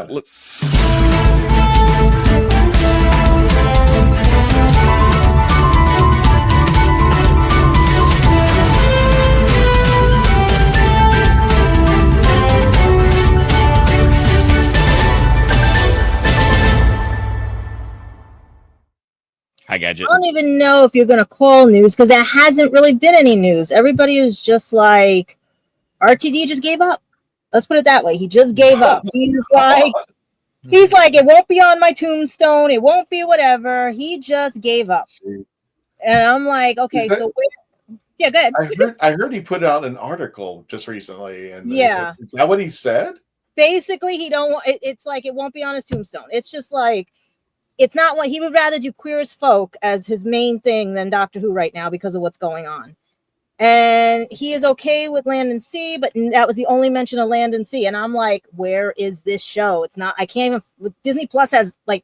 Hi, Gadget. I don't even know if you're going to call news because there hasn't really been any news. Everybody is just like, RTD just gave up. Let's put it that way. He just gave up. He's like, it won't be on my tombstone. It won't be whatever. He just gave up. And I'm like, okay, so where? Yeah, good. I heard he put out an article just recently. And yeah. Is that what he said? Basically, he don't want it's like it won't be on his tombstone. It's just like it's not what he would rather do queer as folk as his main thing than Doctor Who right now because of what's going on. And he is okay with Land and Sea, but that was the only mention of Land and Sea. And I'm like, where is this show? It's not, I can't even, Disney Plus has like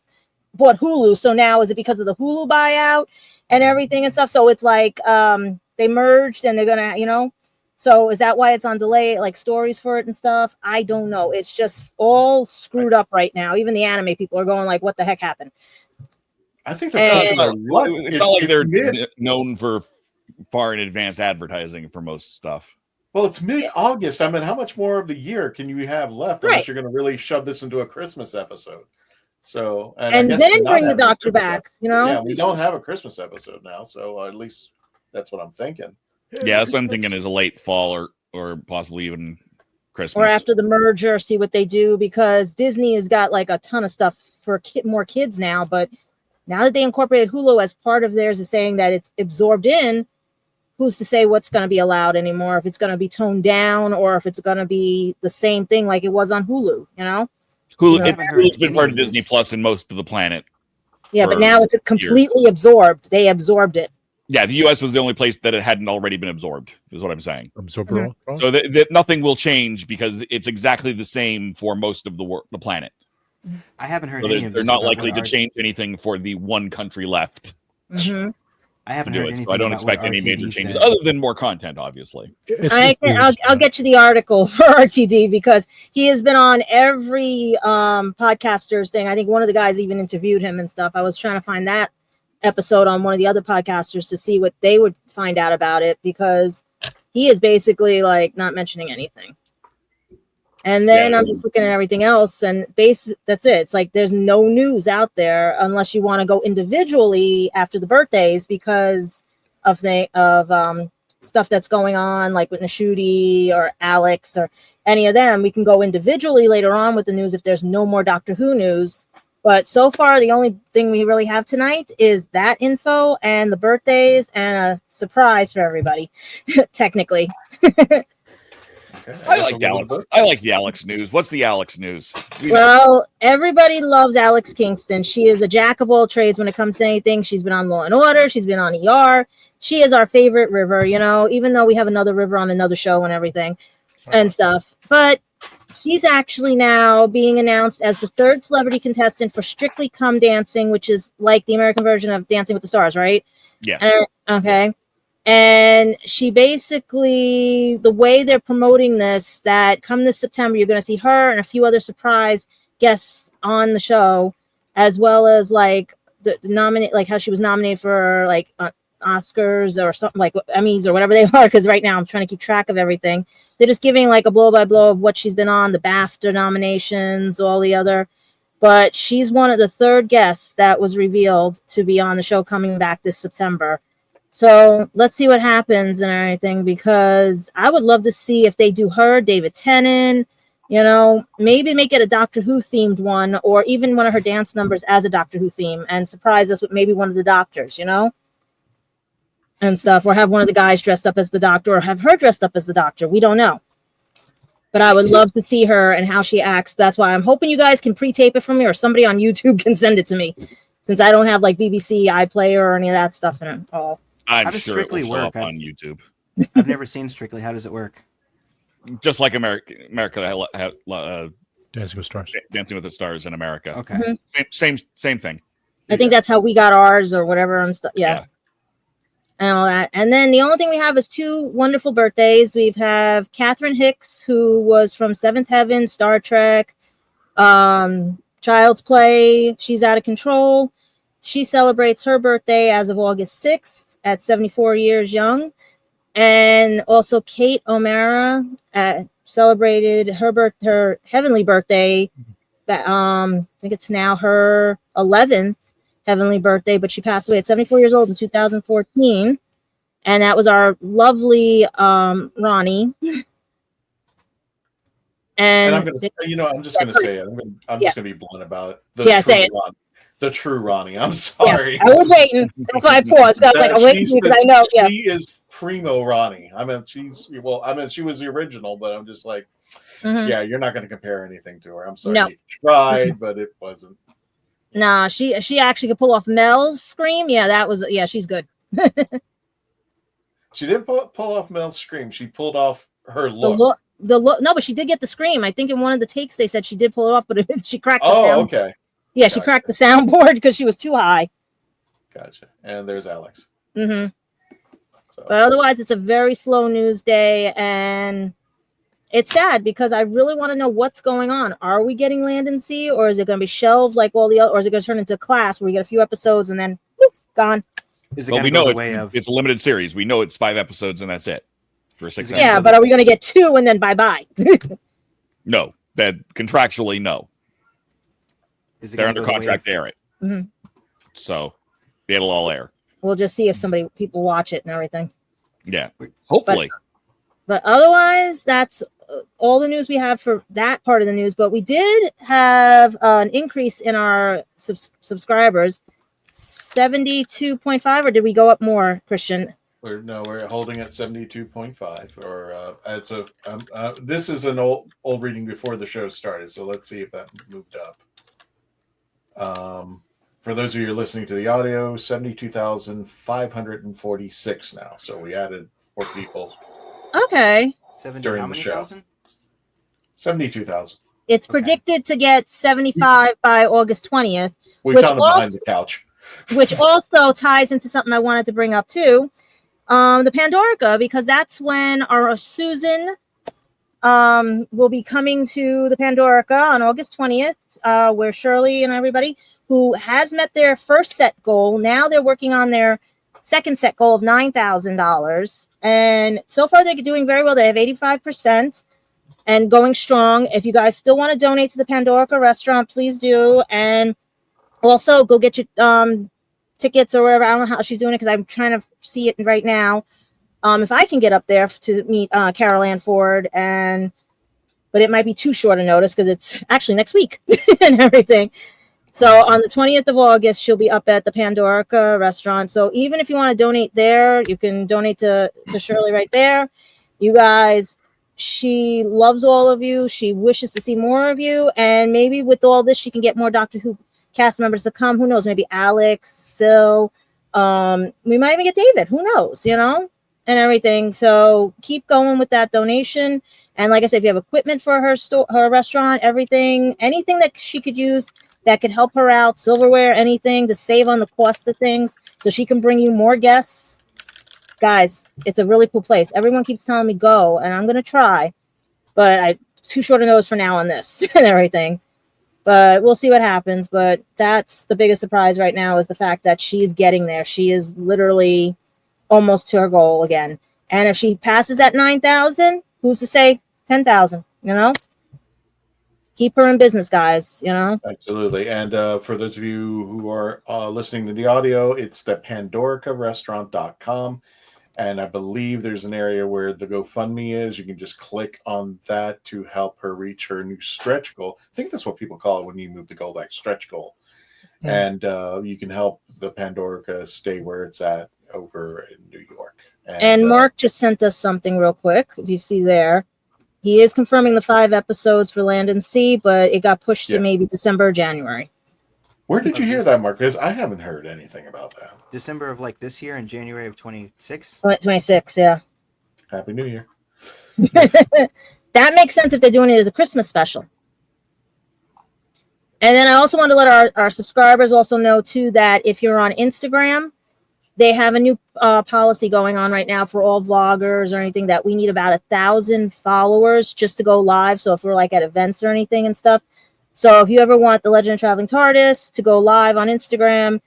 bought Hulu. So now is it because of the Hulu buyout and everything and stuff? So it's like they merged and they're going to, so is that why it's on delay, like stories for it and stuff? I don't know. It's just all screwed up right now. Even the anime people are going like, what the heck happened? I think it's not like they're known for far in advance advertising for most stuff. Well, it's mid-August. I mean, how much more of the year can you have left unless you're going to really shove this into a Christmas episode? So, and then bring the Doctor back, Yeah, we don't have a Christmas episode now, so at least that's what I'm thinking. Yeah, that's what I'm thinking is a late fall or possibly even Christmas. Or after the merger, see what they do, because Disney has got like a ton of stuff for more kids now, but now that they incorporated Hulu as part of theirs is saying that it's absorbed in, who's to say what's going to be allowed anymore, if it's going to be toned down or if it's going to be the same thing like it was on Hulu, Hulu's been part of Disney Plus in most of the planet. Yeah, but now it's completely absorbed. They absorbed it. Yeah, the U.S. was the only place that it hadn't already been absorbed, is what I'm saying. Absorbed. So that nothing will change because it's exactly the same for most of the planet. I haven't heard so any of this. They're not likely to change anything for the one country left. Mm-hmm. I haven't heard anything. So I don't expect any major changes other than more content, obviously. I'll get you the article for RTD because he has been on every podcaster's thing. I think one of the guys even interviewed him and stuff. I was trying to find that episode on one of the other podcasters to see what they would find out about it because he is basically like not mentioning anything. And then I'm just looking at everything else and that's it. It's like there's no news out there unless you want to go individually after the birthdays because of stuff that's going on, like with Nashuti or Alex or any of them. We can go individually later on with the news if there's no more Doctor Who news. But so far, the only thing we really have tonight is that info and the birthdays and a surprise for everybody, technically. I like Alex. I like the Alex news. What's the Alex news? Well, everybody loves Alex Kingston. She is a jack of all trades when it comes to anything. She's been on Law and Order. She's been on ER. She is our favorite River, even though we have another River on another show and everything and stuff. But she's actually now being announced as the third celebrity contestant for Strictly Come Dancing, which is like the American version of Dancing with the Stars, right? Yes. Okay. And she basically, the way they're promoting this, that come this September, you're going to see her and a few other surprise guests on the show, as well as like like how she was nominated for like Oscars or something, like Emmys or whatever they are, because right now I'm trying to keep track of everything. They're just giving like a blow by blow of what she's been on, the BAFTA nominations, all the other. But she's one of the third guests that was revealed to be on the show coming back this September. So let's see what happens and everything, because I would love to see if they do her, David Tennant, maybe make it a Doctor Who themed one, or even one of her dance numbers as a Doctor Who theme and surprise us with maybe one of the doctors, and stuff, or have one of the guys dressed up as the Doctor, or have her dressed up as the Doctor. We don't know. But I would love to see her and how she acts. That's why I'm hoping you guys can pre-tape it for me, or somebody on YouTube can send it to me, since I don't have like BBC, iPlayer, or any of that stuff in it all. I'm sure it will show up on YouTube. I've never seen Strictly. How does it work? Just like America Dancing with Stars. Dancing with the Stars in America. Okay. Mm-hmm. Same thing. I think that's how we got ours or whatever and stuff. Yeah. And all that. And then the only thing we have is two wonderful birthdays. We have Catherine Hicks, who was from Seventh Heaven, Star Trek, Child's Play, she's out of control. She celebrates her birthday as of August 6th at 74 years young. And also Kate O'Mara celebrated her heavenly birthday. I think it's now her 11th heavenly birthday, but she passed away at 74 years old in 2014. And that was our lovely Ronnie. And I'm gonna say, I'm just gonna say it. I'm just gonna be blunt about it. The true Ronnie. I'm sorry. Yeah, I was waiting. That's why I paused. I was like, I'm waiting because I know. Yeah. She is primo Ronnie. She was the original, but I'm just like, yeah, you're not gonna compare anything to her. I'm sorry. No. You tried, but it wasn't. Nah, she actually could pull off Mel's scream. Yeah, she's good. She didn't pull off Mel's scream. She pulled off her look. No, but she did get the scream. I think in one of the takes they said she did pull it off, but she cracked the sound. Oh, okay. Yeah, she cracked the soundboard because she was too high. Gotcha. And there's Alex. So. But otherwise, it's a very slow news day, and it's sad because I really want to know what's going on. Are we getting Land and Sea, or is it going to be shelved like all the other, or is it going to turn into Class where we get a few episodes and then whoop, gone? Well, we know it's a limited series. We know it's 5 episodes and that's it for 6 episodes. Yeah, but are we going to get 2 and then bye-bye? No, that contractually, no. They're under contract to air it. Mm-hmm. So it'll all air. We'll just see if people watch it and everything. Yeah, hopefully. But otherwise, that's all the news we have for that part of the news. But we did have an increase in our subscribers, 72.5, or did we go up more, Christian? We're holding at 72.5. Or this is an old reading before the show started, so let's see if that moved up. For those of you listening to the audio, 72,546 now. So we added 4 people. Okay. 70 how many thousand? 72,000. It's predicted to get 75 by August 20th. We found them behind the couch. Which also ties into something I wanted to bring up too. The Pandorica, because that's when our Susan will be coming to the Pandorica on August 20th, where Shirley and everybody who has met their first set goal, now they're working on their second set goal of $9,000. And so far they're doing very well. They have 85% and going strong. If you guys still want to donate to the Pandorica restaurant, please do. And also go get your tickets or whatever. I don't know how she's doing it because I'm trying to see it right now. If I can get up there to meet Carol Ann Ford, but it might be too short a notice because it's actually next week and everything. So on the 20th of August, she'll be up at the Pandorica restaurant. So even if you want to donate there, you can donate to Shirley right there. You guys, she loves all of you. She wishes to see more of you. And maybe with all this, she can get more Doctor Who cast members to come. Who knows? Maybe Alex, Sil. We might even get David. Who knows? And everything. So keep going with that donation. And like I said, if you have equipment for her restaurant, anything that she could use that could help her out, silverware, anything to save on the cost of things so she can bring you more guests. Guys, it's a really cool place. Everyone keeps telling me go, and I'm going to try. But I too short a notice for now on this and everything. But we'll see what happens. But that's the biggest surprise right now is the fact that she's getting there. She is literally almost to her goal again. And if she passes that 9,000, who's to say 10,000, Keep her in business, guys, Absolutely. And for those of you who are listening to the audio, it's the PandoricaRestaurant.com. And I believe there's an area where the GoFundMe is. You can just click on that to help her reach her new stretch goal. I think that's what people call it when you move the goal back, stretch goal. Yeah. And you can help the Pandorica stay where it's at over in New York. And Mark just sent us something real quick. If you see there, he is confirming the 5 episodes for Land and Sea, but it got pushed to maybe December or January. Where did you hear that, Mark? Because I haven't heard anything about that. December of this year and January of 26? 26, yeah. Happy New Year. That makes sense if they're doing it as a Christmas special. And then I also want to let our subscribers also know, too, that if you're on Instagram, they have a new policy going on right now for all vloggers or anything that we need about 1,000 followers just to go live. So if we're at events or anything and stuff, So if you ever want the Legend of Traveling TARDIS to go live on Instagram,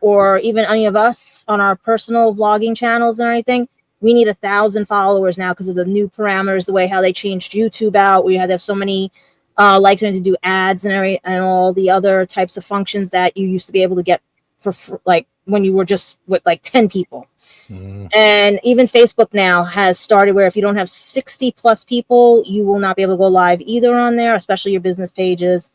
or even any of us on our personal vlogging channels and everything, we need 1,000 followers now because of the new parameters, the way how they changed YouTube out. We had to have so many likes to do ads and all the other types of functions that you used to be able to get for like when you were just with like 10 people. And even Facebook now has started where if you don't have 60 plus people, you will not be able to go live either on there, especially your business pages.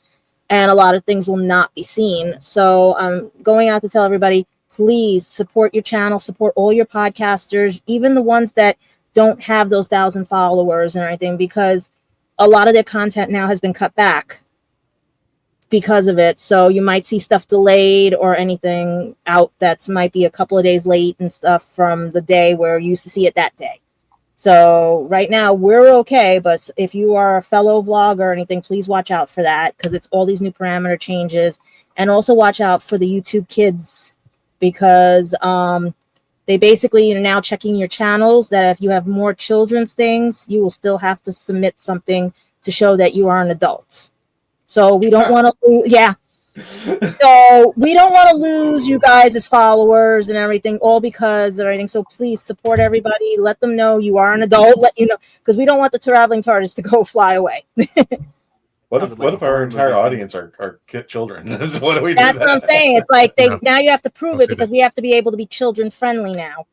And a lot of things will not be seen. So I'm going out to tell everybody, please support your channel, support all your podcasters, even the ones that don't have those 1,000 followers and everything, because a lot of their content now has been cut back because of it. So you might see stuff delayed or anything out that might be a couple of days late and stuff from the day where you used to see it that day. So right now we're okay, but if you are a fellow vlogger or anything, please watch out for that because it's all these new parameter changes. And also watch out for the YouTube Kids because they basically are now checking your channels that if you have more children's things, you will still have to submit something to show that you are an adult. So we don't want to, So we don't want to lose you guys as followers and everything, all because of everything. So please support everybody. Let them know you are an adult. Let you know, because we don't want the Traveling TARDIS to go fly away. What if our entire audience are children? What do we do? That's what I'm saying. It's like now you have to prove it because we have to be able to be children friendly now.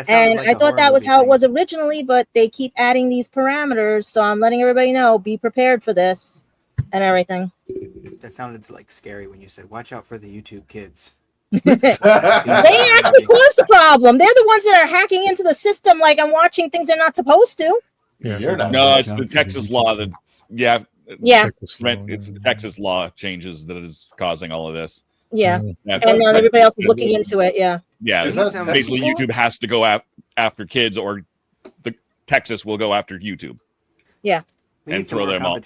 And I thought that was how it was originally, but they keep adding these parameters. So I'm letting everybody know, be prepared for this and everything. That sounded like scary when you said, watch out for the YouTube Kids. They actually caused the problem. They're the ones that are hacking into the system like I'm watching things they're not supposed to. Yeah, no, it's the Texas law that, it's the Texas law changes that is causing all of this. Yeah, and everybody else is looking into it. Yeah, basically YouTube has to go after kids, or the Texas will go after YouTube. Yeah, and throw them all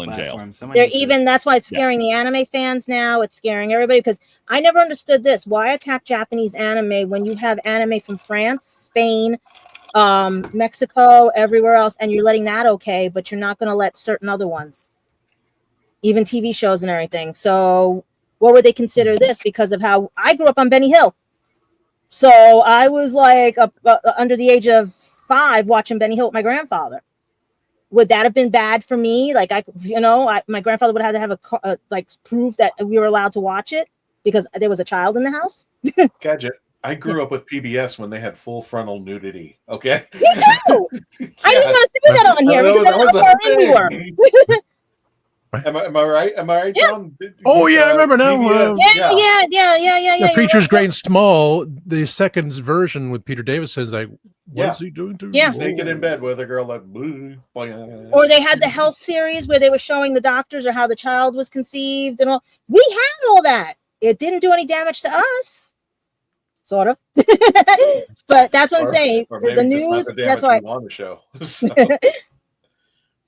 in jail. They're even. That's why it's scaring the anime fans now. It's scaring everybody because I never understood this. Why attack Japanese anime when you have anime from France, Spain, Mexico, everywhere else, and you're letting that okay, but you're not going to let certain other ones, even TV shows and everything. So what would they consider this? Because of how I grew up on Benny Hill, so I was like under the age of 5 watching Benny Hill with my grandfather. Would that have been bad for me? Like my grandfather would have to have a proof that we were allowed to watch it because there was a child in the house. Gadget. I grew up with PBS when they had full frontal nudity. Okay. Me too. I didn't want to say that on here because I don't know how far in you were. Am I right? Am I right, John? Oh yeah, I remember now. Yeah. Preacher's Great and Small, the second version with Peter Davison is like, what is he doing to? He's naked in bed with a girl like. Or they had the health series where they were showing the doctors or how the child was conceived and all. We had all that. It didn't do any damage to us. Sort of. But that's what I'm saying. The news. That's why.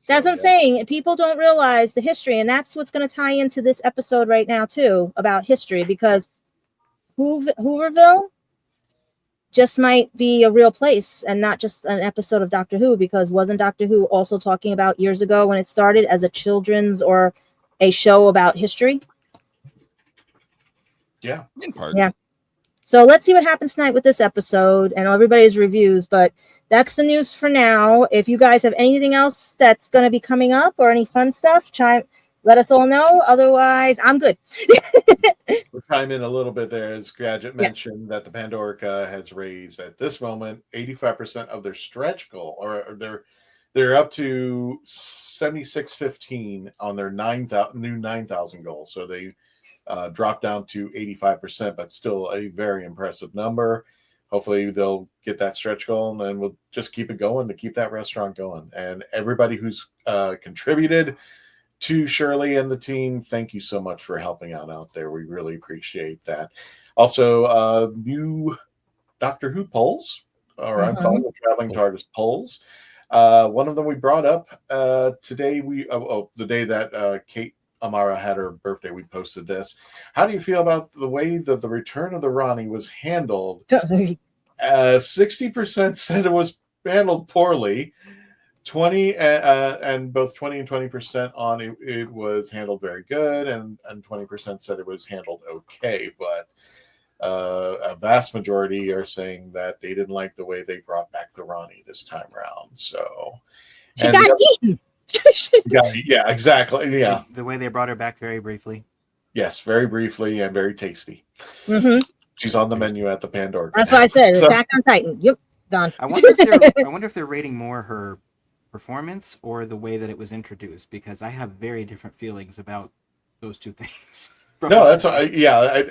That's what I'm saying. People don't realize the history, and that's what's going to tie into this episode right now too about history, because Hooverville just might be a real place and not just an episode of Doctor Who, because wasn't Doctor Who also talking about years ago when it started as a children's or a show about history? Yeah, in part. Yeah. So let's see what happens tonight with this episode and everybody's reviews, but that's the news for now. If you guys have anything else that's going to be coming up or any fun stuff, let us all know. Otherwise, I'm good. We'll chime in a little bit there. As Gadget mentioned, that the Pandorica has raised at this moment 85% of their stretch goal, or they're up to 7615 on their new 9,000 goal. So they dropped down to 85%, but still a very impressive number. Hopefully they'll get that stretch goal, and we'll just keep it going to keep that restaurant going. And everybody who's contributed to Shirley and the team, thank you so much for helping out there. We really appreciate that. Also, new Doctor Who polls, or I'm calling the Traveling TARDIS polls. One of them we brought up today. The day that Kate Amara had her birthday, we posted this. How do you feel about the way that the return of the Ronnie was handled? 60% said it was handled poorly. 20 and both 20 and 20% on it was handled very good, and 20% said it was handled okay, but a vast majority are saying that they didn't like the way they brought back the Ronnie this time around. So She got eaten. Yeah, exactly. Yeah, The way they brought her back very briefly. yes, very briefly and very tasty. Mm-hmm. She's on the menu at the Pandorica. That's why I said Attack on Titan. Yep, gone. I wonder if they're rating more her performance or the way that it was introduced, because I have very different feelings about those two things. No, that's why.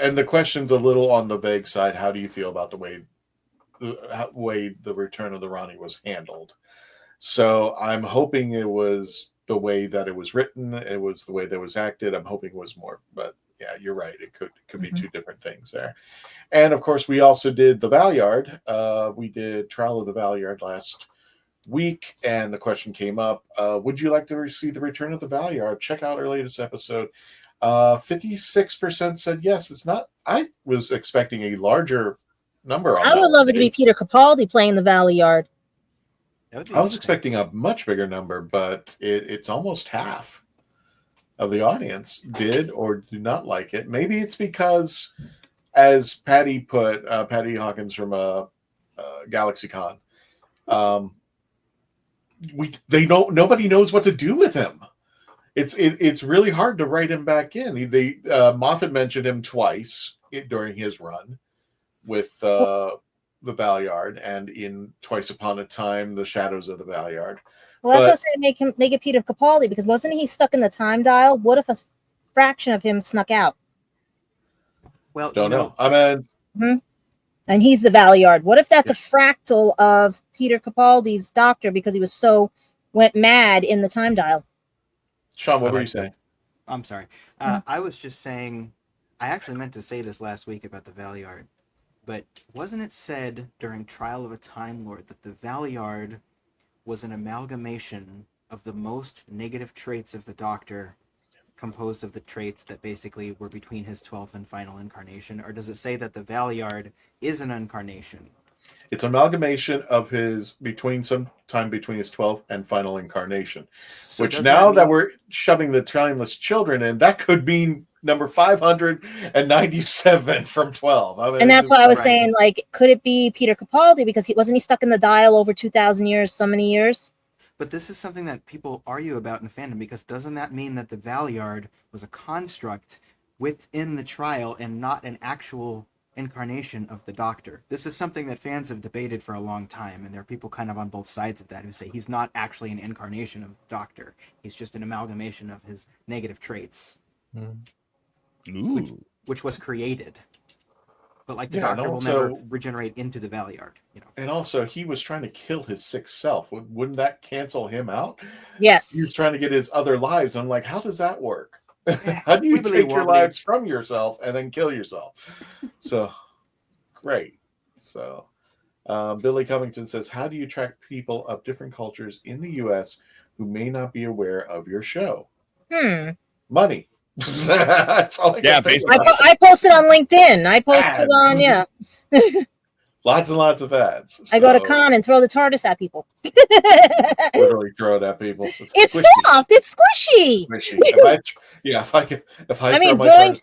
And the question's a little on the vague side. How do you feel about the way the return of the Ronnie was handled? So I'm hoping it was the way that it was written. It was the way that it was acted. I'm hoping it was more, but yeah, you're right. It could be two different things there. And of course, we also did the Valeyard. We did Trial of the Valeyard last week, and the question came up: would you like to see the return of the Valeyard? Check out our latest episode. 56% said yes. It's not. I was expecting a larger number. I would love it to be Peter Capaldi playing the Valeyard. I was expecting a much bigger number, but it's almost half of the audience did or do not like it. Maybe it's because, as Patty put, Patty Hawkins from GalaxyCon, nobody knows what to do with him. It's really hard to write him back in. Moffat mentioned him twice during his run with the Valeyard, and in Twice Upon a Time, The Shadows of the Valeyard. Well, that's what I said. Make it Peter Capaldi, because wasn't he stuck in the time dial? What if a fraction of him snuck out? Well, don't know. I mean, and he's the Valeyard. What if that's a fractal of Peter Capaldi's Doctor because he went mad in the time dial? Sean, what were you saying? I'm sorry. I was just saying, I actually meant to say this last week about the Valeyard, but wasn't it said during Trial of a Time Lord that the Valeyard was an amalgamation of the most negative traits of the Doctor, composed of the traits that basically were between his 12th and final incarnation? Or does it say that the Valeyard is an incarnation? It's an amalgamation of his between his 12th and final incarnation. So which now that we're shoving the timeless children in, that could mean number 597 from 12. I mean, and that's why I was saying, like, could it be Peter Capaldi because wasn't he stuck in the dial over 2,000 years, so many years? But this is something that people argue about in the fandom, because doesn't that mean that the Valeyard was a construct within the trial and not an actual incarnation of the Doctor? This is something that fans have debated for a long time, and there are people kind of on both sides of that who say he's not actually an incarnation of the Doctor. He's just an amalgamation of his negative traits, which was created. But like the Doctor will never regenerate into the Valeyard, you know. And also, he was trying to kill his sixth self. Wouldn't that cancel him out? Yes. He was trying to get his other lives. I'm like, how does that work? How do you take your lives from yourself and then kill yourself? So, great. So, Billy Covington says, how do you track people of different cultures in the U.S. who may not be aware of your show? Money. That's all I posted on LinkedIn. I posted ads. Lots and lots of ads. I go to con and throw the TARDIS at people. Literally throw it at people. It's soft. It's squishy. I mean, Vern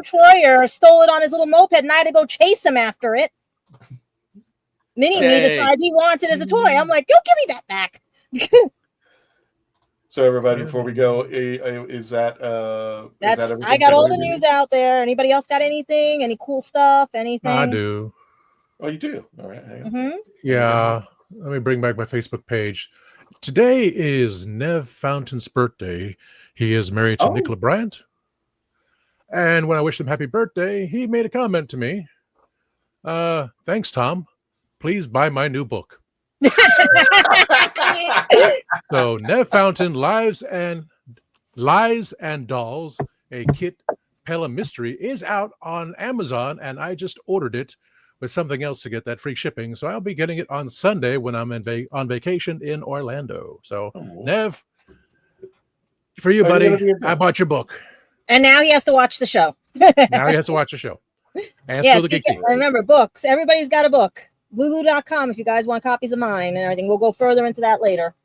Troyer stole it on his little moped, and I had to go chase him after it. Mini-Me decides he wants it as a toy. I'm like, give me that back. So everybody, before we go, is that everything? I got all the news out there. Anybody else got anything? Any cool stuff? Anything? I do. Oh, you do? All right. Yeah. Let me bring back my Facebook page. Today is Nev Fountain's birthday. He is married to Nicola Bryant. And when I wished him happy birthday, he made a comment to me. Thanks, Tom. Please buy my new book. So Nev Fountain, Lies and Dolls, a Kit Pelham mystery, is out on Amazon, and I just ordered it with something else to get that free shipping. So I'll be getting it on Sunday when I'm on vacation in Orlando. So Nev, for you, buddy, I bought your book. And now he has to watch the show. Now he has to watch the show. And still the geek. Remember, books. Everybody's got a book. Lulu.com if you guys want copies of mine and everything. We'll go further into that later.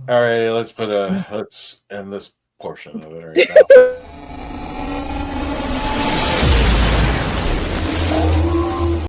All right, let's end this portion of it right now.